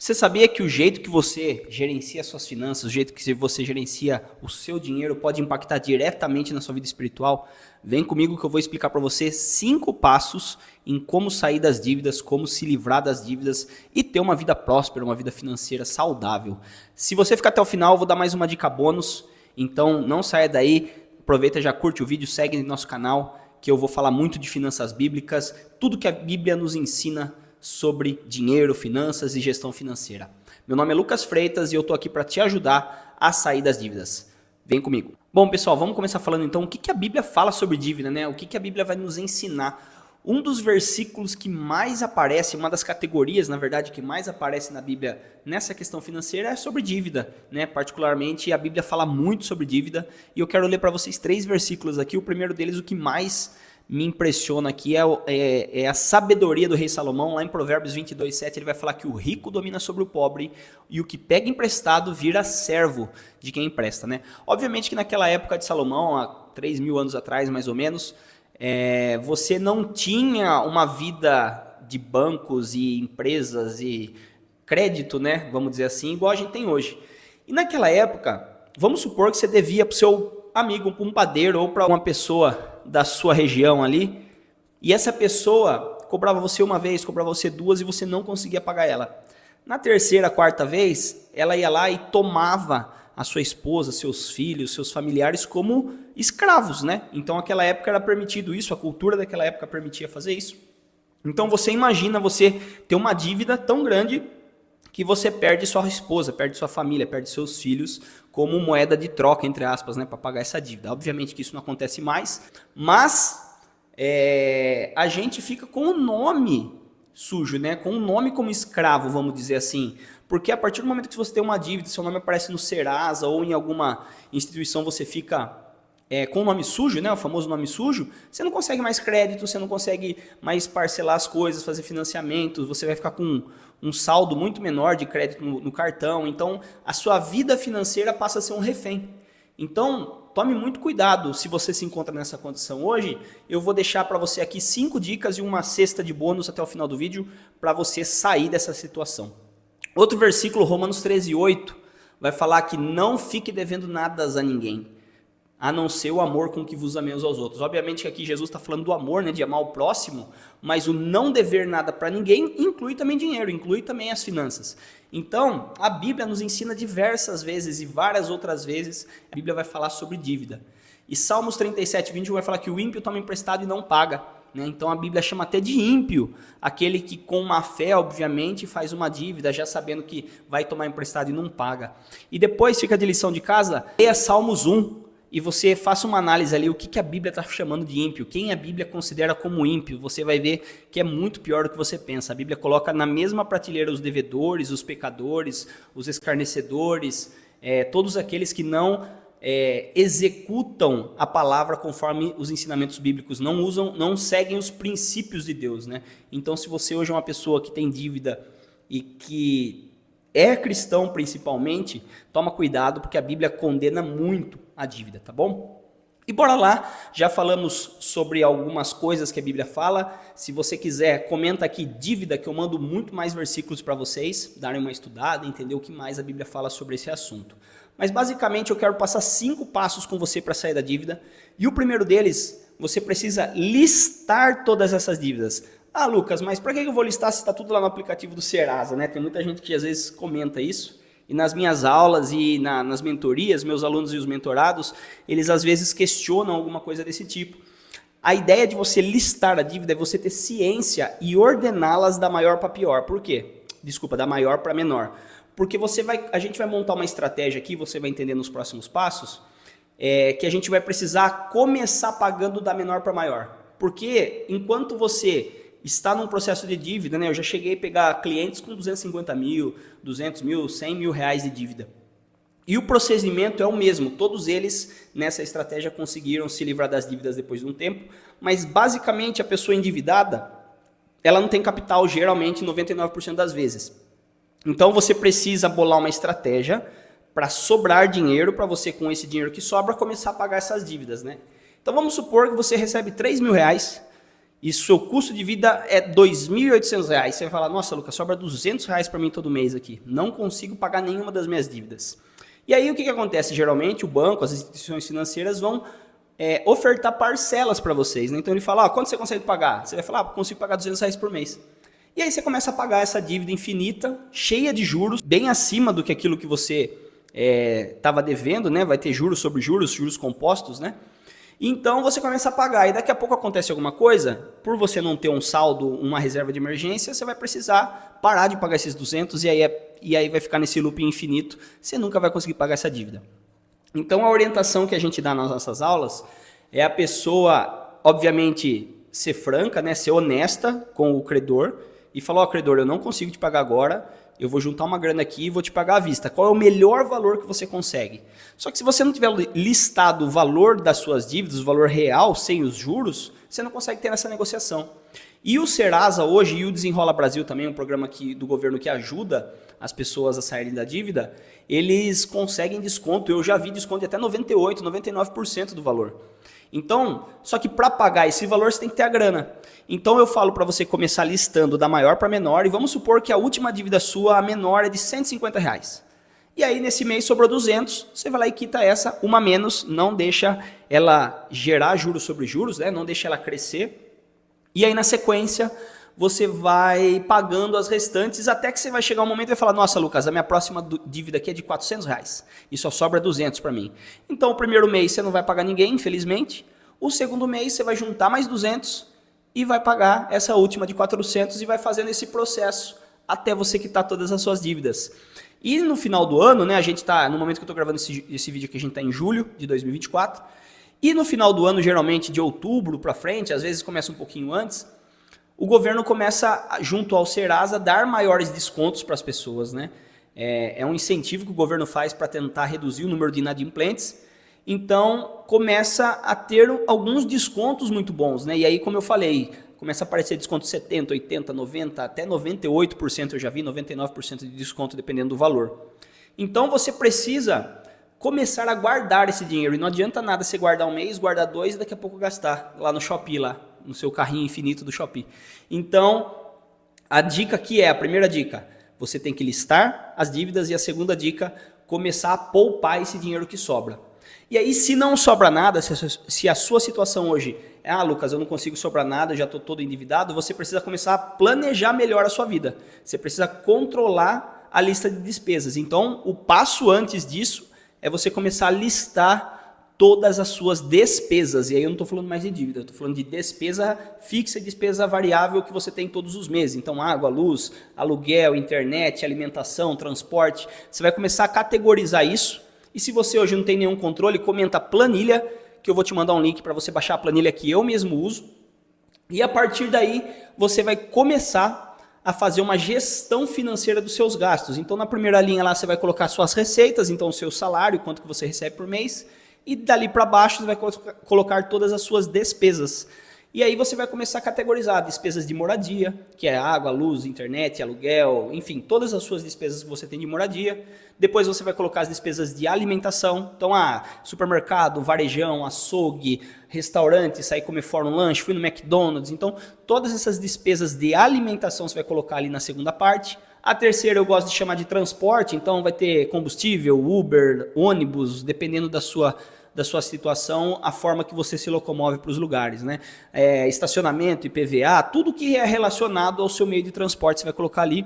Você sabia que o jeito que você gerencia as suas finanças, o jeito que você gerencia o seu dinheiro pode impactar diretamente na sua vida espiritual? Vem comigo que eu vou explicar para você 5 passos em como sair das dívidas, como se livrar das dívidas e ter uma vida próspera, uma vida financeira saudável. Se você ficar até o final, eu vou dar mais uma dica bônus, então não saia daí, aproveita, já curte o vídeo, segue nosso canal, que eu vou falar muito de finanças bíblicas, tudo que a Bíblia nos ensina sobre dinheiro, finanças e gestão financeira. Meu nome é Lucas Freitas e eu estou aqui para te ajudar a sair das dívidas. Vem comigo. Bom, pessoal, vamos começar falando então o que a Bíblia fala sobre dívida, né? O que a Bíblia vai nos ensinar. Um dos versículos que mais aparece, uma das categorias, na verdade, que mais aparece na Bíblia nessa questão financeira é sobre dívida, né? Particularmente, a Bíblia fala muito sobre dívida e eu quero ler para vocês 3 versículos aqui. O primeiro deles, o que mais me impressiona aqui é a sabedoria do rei Salomão. Lá em Provérbios 22:7 ele vai falar que o rico domina sobre o pobre e o que pega emprestado vira servo de quem empresta, né? Obviamente que naquela época de Salomão, há 3.000 anos atrás mais ou menos, você não tinha uma vida de bancos e empresas e crédito, né? Vamos dizer assim, igual a gente tem hoje. E naquela época, vamos supor que você devia para o seu amigo, para um padeiro ou para uma pessoa da sua região ali, e essa pessoa cobrava você uma vez, cobrava você 2 e você não conseguia pagar ela. Na terceira, quarta vez, ela ia lá e tomava a sua esposa, seus filhos, seus familiares como escravos, né? Então naquela época era permitido isso, a cultura daquela época permitia fazer isso. Então você imagina você ter uma dívida tão grande que você perde sua esposa, perde sua família, perde seus filhos como moeda de troca, entre aspas, né, para pagar essa dívida. Obviamente que isso não acontece mais, mas a gente fica com o nome sujo, né, com o nome como escravo, vamos dizer assim. Porque a partir do momento que você tem uma dívida, seu nome aparece no Serasa ou em alguma instituição, você fica com o nome sujo, né, o famoso nome sujo, você não consegue mais crédito, você não consegue mais parcelar as coisas, fazer financiamento, você vai ficar com um saldo muito menor de crédito no cartão, então a sua vida financeira passa a ser um refém. Então, tome muito cuidado se você se encontra nessa condição hoje. Eu vou deixar para você aqui 5 dicas e uma cesta de bônus até o final do vídeo para você sair dessa situação. Outro versículo, Romanos 13:8, vai falar que não fique devendo nada a ninguém, a não ser o amor com que vos amei uns aos outros. Obviamente que aqui Jesus está falando do amor, né, de amar o próximo, mas o não dever nada para ninguém inclui também dinheiro, inclui também as finanças. Então, a Bíblia nos ensina diversas vezes e várias outras vezes, a Bíblia vai falar sobre dívida. E Salmos 37:21 vai falar que o ímpio toma emprestado e não paga, né? Então a Bíblia chama até de ímpio aquele que com má fé, obviamente, faz uma dívida, já sabendo que vai tomar emprestado e não paga. E depois fica de lição de casa, leia Salmos 1, e você faça uma análise ali, o que a Bíblia está chamando de ímpio, quem a Bíblia considera como ímpio, você vai ver que é muito pior do que você pensa. A Bíblia coloca na mesma prateleira os devedores, os pecadores, os escarnecedores, todos aqueles que não executam a palavra conforme os ensinamentos bíblicos, não seguem os princípios de Deus, né? Então, se você hoje é uma pessoa que tem dívida e que é cristão principalmente, toma cuidado porque a Bíblia condena muito a dívida, tá bom? E bora lá, já falamos sobre algumas coisas que a Bíblia fala. Se você quiser, comenta aqui dívida, que eu mando muito mais versículos para vocês darem uma estudada, entender o que mais a Bíblia fala sobre esse assunto. Mas basicamente eu quero passar 5 passos com você para sair da dívida. E o primeiro deles, você precisa listar todas essas dívidas. Ah, Lucas, mas para que eu vou listar se está tudo lá no aplicativo do Serasa, né? Tem muita gente que às vezes comenta isso. E nas minhas aulas e nas mentorias, meus alunos e os mentorados, eles às vezes questionam alguma coisa desse tipo. A ideia de você listar a dívida é você ter ciência e ordená-las da maior para pior. Por quê? Desculpa, da maior para menor. Porque a gente vai montar uma estratégia aqui, você vai entender nos próximos passos, que a gente vai precisar começar pagando da menor para maior. Porque enquanto você está num processo de dívida, né? Eu já cheguei a pegar clientes com 250 mil, 200 mil, 100 mil reais de dívida. E o procedimento é o mesmo. Todos eles, nessa estratégia, conseguiram se livrar das dívidas depois de um tempo. Mas, basicamente, a pessoa endividada, ela não tem capital, geralmente, 99% das vezes. Então, você precisa bolar uma estratégia para sobrar dinheiro, para você, com esse dinheiro que sobra, começar a pagar essas dívidas, né? Então, vamos supor que você recebe 3 mil reais e seu custo de vida é R$ 2.800. Você vai falar, nossa, Lucas, sobra R$ 200 para mim todo mês aqui. Não consigo pagar nenhuma das minhas dívidas. E aí o que acontece? Geralmente o banco, as instituições financeiras vão ofertar parcelas para vocês. Né? Então ele fala, quanto você consegue pagar? Você vai falar, consigo pagar R$ 200 por mês. E aí você começa a pagar essa dívida infinita, cheia de juros, bem acima do que aquilo que você estava devendo, né? Vai ter juros sobre juros, juros compostos, né? Então você começa a pagar e daqui a pouco acontece alguma coisa, por você não ter um saldo, uma reserva de emergência, você vai precisar parar de pagar esses 200 e aí vai ficar nesse loop infinito, você nunca vai conseguir pagar essa dívida. Então a orientação que a gente dá nas nossas aulas é a pessoa, obviamente, ser franca, né, ser honesta com o credor e falar, credor, eu não consigo te pagar agora, eu vou juntar uma grana aqui e vou te pagar à vista. Qual é o melhor valor que você consegue? Só que se você não tiver listado o valor das suas dívidas, o valor real, sem os juros, você não consegue ter essa negociação. E o Serasa hoje, e o Desenrola Brasil também, um programa do governo que ajuda as pessoas a saírem da dívida, eles conseguem desconto. Eu já vi desconto de até 98%, 99% do valor. Então, só que para pagar esse valor você tem que ter a grana. Então eu falo para você começar listando da maior para menor e vamos supor que a última dívida sua, a menor, é de R$ 150. E aí nesse mês sobrou 200, você vai lá e quita essa, uma menos, não deixa ela gerar juros sobre juros, né? Não deixa ela crescer. E aí na sequência você vai pagando as restantes até que você vai chegar um momento e vai falar, nossa Lucas, a minha próxima dívida aqui é de R$ 400 e só sobra 200 para mim. Então o primeiro mês você não vai pagar ninguém, infelizmente. O segundo mês você vai juntar mais 200 e vai pagar essa última de 400 e vai fazendo esse processo até você quitar todas as suas dívidas. E no final do ano, né, a gente está, no momento que eu estou gravando esse vídeo aqui, a gente está em julho de 2024, e no final do ano, geralmente de outubro para frente, às vezes começa um pouquinho antes, o governo começa, junto ao Serasa, a dar maiores descontos para as pessoas. Né? É um incentivo que o governo faz para tentar reduzir o número de inadimplentes. Então, começa a ter alguns descontos muito bons. Né? E aí, como eu falei, começa a aparecer desconto de 70%, 80%, 90%, até 98% eu já vi, 99% de desconto, dependendo do valor. Então, você precisa começar a guardar esse dinheiro. E não adianta nada você guardar um mês, guardar 2 e daqui a pouco gastar lá no Shopee, lá no seu carrinho infinito do Shopee. Então, a dica aqui a primeira dica, você tem que listar as dívidas e a segunda dica, começar a poupar esse dinheiro que sobra. E aí, se não sobra nada, se a sua situação hoje é, Lucas, eu não consigo sobrar nada, eu já estou todo endividado, você precisa começar a planejar melhor a sua vida. Você precisa controlar a lista de despesas. Então, o passo antes disso é você começar a listar todas as suas despesas. E aí eu não estou falando mais de dívida, eu estou falando de despesa fixa e despesa variável que você tem todos os meses. Então, água, luz, aluguel, internet, alimentação, transporte. Você vai começar a categorizar isso. E se você hoje não tem nenhum controle, comenta planilha, que eu vou te mandar um link para você baixar a planilha que eu mesmo uso. E a partir daí, você vai começar a fazer uma gestão financeira dos seus gastos. Então, na primeira linha lá, você vai colocar suas receitas, então o seu salário, quanto que você recebe por mês. E dali para baixo, você vai colocar todas as suas despesas. E aí você vai começar a categorizar despesas de moradia, que é água, luz, internet, aluguel, enfim, todas as suas despesas que você tem de moradia. Depois você vai colocar as despesas de alimentação. Então, supermercado, varejão, açougue, restaurante, sair comer fora um lanche, fui no McDonald's. Então, todas essas despesas de alimentação você vai colocar ali na segunda parte. A terceira eu gosto de chamar de transporte, então vai ter combustível, Uber, ônibus, dependendo da sua situação, a forma que você se locomove para os lugares, né? Estacionamento, IPVA, tudo que é relacionado ao seu meio de transporte você vai colocar ali.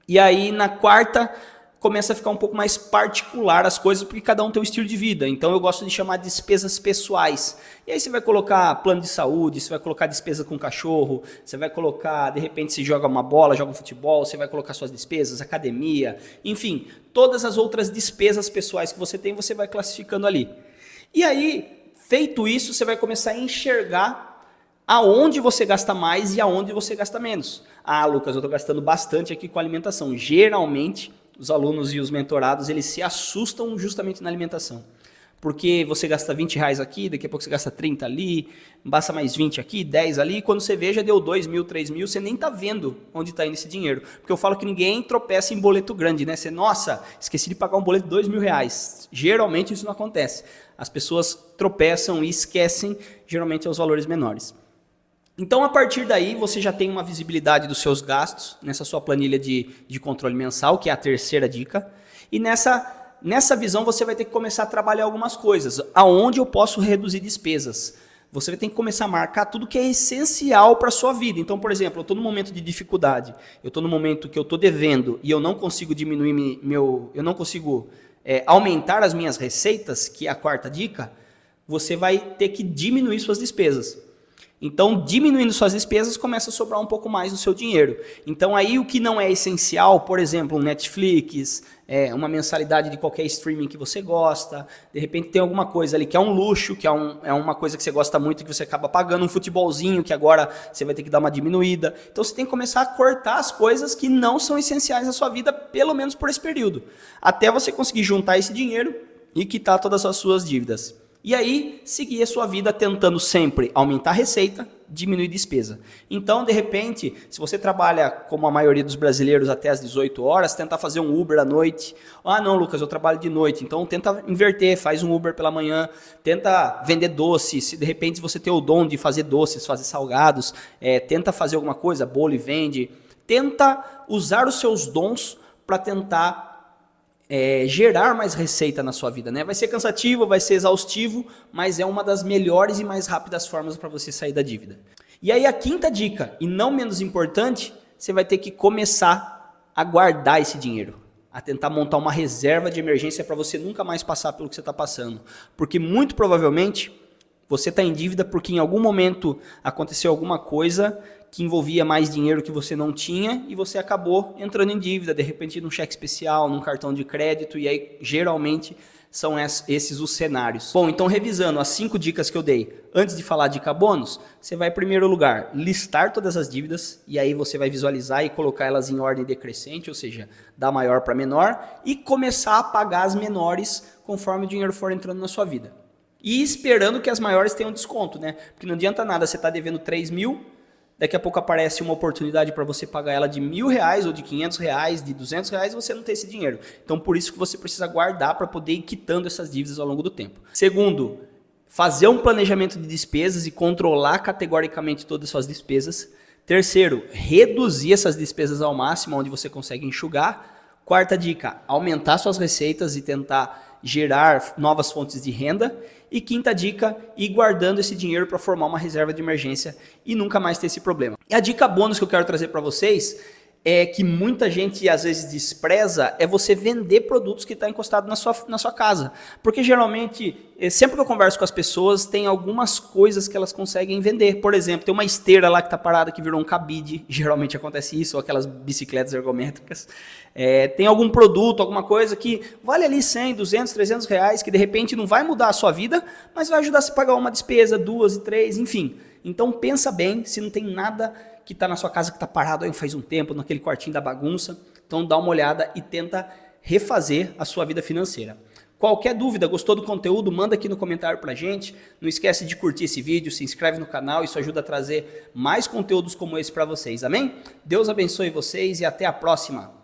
E aí na quarta começa a ficar um pouco mais particular as coisas, porque cada um tem um estilo de vida. Então eu gosto de chamar de despesas pessoais. E aí você vai colocar plano de saúde, você vai colocar despesa com cachorro, você vai colocar, de repente você joga uma bola, joga um futebol, você vai colocar suas despesas, academia, enfim, todas as outras despesas pessoais que você tem, você vai classificando ali. E aí, feito isso, você vai começar a enxergar aonde você gasta mais e aonde você gasta menos. Lucas, eu estou gastando bastante aqui com alimentação. Geralmente, os alunos e os mentorados, eles se assustam justamente na alimentação. Porque você gasta R$20 aqui, daqui a pouco você gasta 30 ali, basta mais 20 aqui, 10 ali, e quando você vê já deu 2 mil, 3 mil, você nem está vendo onde está indo esse dinheiro. Porque eu falo que ninguém tropeça em boleto grande, né? Você, nossa, esqueci de pagar um boleto de R$2.000. Geralmente isso não acontece. As pessoas tropeçam e esquecem, geralmente, aos valores menores. Então, a partir daí, você já tem uma visibilidade dos seus gastos nessa sua planilha de controle mensal, que é a terceira dica. E nessa visão, você vai ter que começar a trabalhar algumas coisas. Aonde eu posso reduzir despesas? Você vai ter que começar a marcar tudo que é essencial para a sua vida. Então, por exemplo, eu estou num momento de dificuldade, eu estou num momento que eu estou devendo e eu não consigo diminuir eu não consigo aumentar as minhas receitas, que é a quarta dica, você vai ter que diminuir suas despesas. Então, diminuindo suas despesas, começa a sobrar um pouco mais do seu dinheiro. Então, aí o que não é essencial, por exemplo, um Netflix, uma mensalidade de qualquer streaming que você gosta, de repente tem alguma coisa ali que é um luxo, que é uma coisa que você gosta muito e que você acaba pagando, um futebolzinho que agora você vai ter que dar uma diminuída. Então, você tem que começar a cortar as coisas que não são essenciais na sua vida, pelo menos por esse período, até você conseguir juntar esse dinheiro e quitar todas as suas dívidas. E aí, seguir a sua vida tentando sempre aumentar a receita, diminuir despesa. Então, de repente, se você trabalha como a maioria dos brasileiros até as 18 horas, tentar fazer um Uber à noite. Ah, não, Lucas, eu trabalho de noite. Então, tenta inverter, faz um Uber pela manhã, tenta vender doces. Se de repente você tem o dom de fazer doces, fazer salgados, tenta fazer alguma coisa, bolo e vende. Tenta usar os seus dons para tentar gerar mais receita na sua vida, né? Vai ser cansativo, vai ser exaustivo, mas é uma das melhores e mais rápidas formas para você sair da dívida. E aí a quinta dica, e não menos importante, você vai ter que começar a guardar esse dinheiro, a tentar montar uma reserva de emergência para você nunca mais passar pelo que você está passando. Porque muito provavelmente você está em dívida porque em algum momento aconteceu alguma coisa que envolvia mais dinheiro que você não tinha e você acabou entrando em dívida, de repente num cheque especial, num cartão de crédito, e aí geralmente são esses os cenários. Bom, então revisando as 5 dicas que eu dei, antes de falar dica bônus, você vai em primeiro lugar listar todas as dívidas, e aí você vai visualizar e colocar elas em ordem decrescente, ou seja, da maior para menor, e começar a pagar as menores conforme o dinheiro for entrando na sua vida. E esperando que as maiores tenham desconto, né? Porque não adianta nada você estar devendo 3 mil, daqui a pouco aparece uma oportunidade para você pagar ela de R$1.000 ou de R$500, de R$200 e você não tem esse dinheiro. Então, por isso que você precisa guardar para poder ir quitando essas dívidas ao longo do tempo. Segundo, fazer um planejamento de despesas e controlar categoricamente todas as suas despesas. Terceiro, reduzir essas despesas ao máximo, onde você consegue enxugar. Quarta dica, aumentar suas receitas e tentar gerar novas fontes de renda. E quinta dica, ir guardando esse dinheiro para formar uma reserva de emergência e nunca mais ter esse problema. E a dica bônus que eu quero trazer para vocês é que muita gente às vezes despreza, é você vender produtos que estão encostados na sua casa. Porque geralmente, sempre que eu converso com as pessoas, tem algumas coisas que elas conseguem vender. Por exemplo, tem uma esteira lá que está parada que virou um cabide, geralmente acontece isso, ou aquelas bicicletas ergométricas. Tem algum produto, alguma coisa que vale ali 100, 200, 300 reais, que de repente não vai mudar a sua vida, mas vai ajudar você a pagar uma despesa, 2 e 3, enfim. Então pensa bem se não tem nada que está na sua casa que está parado aí faz um tempo, naquele quartinho da bagunça. Então dá uma olhada e tenta refazer a sua vida financeira. Qualquer dúvida, gostou do conteúdo, manda aqui no comentário pra gente. Não esquece de curtir esse vídeo, se inscreve no canal, isso ajuda a trazer mais conteúdos como esse para vocês, amém? Deus abençoe vocês e até a próxima.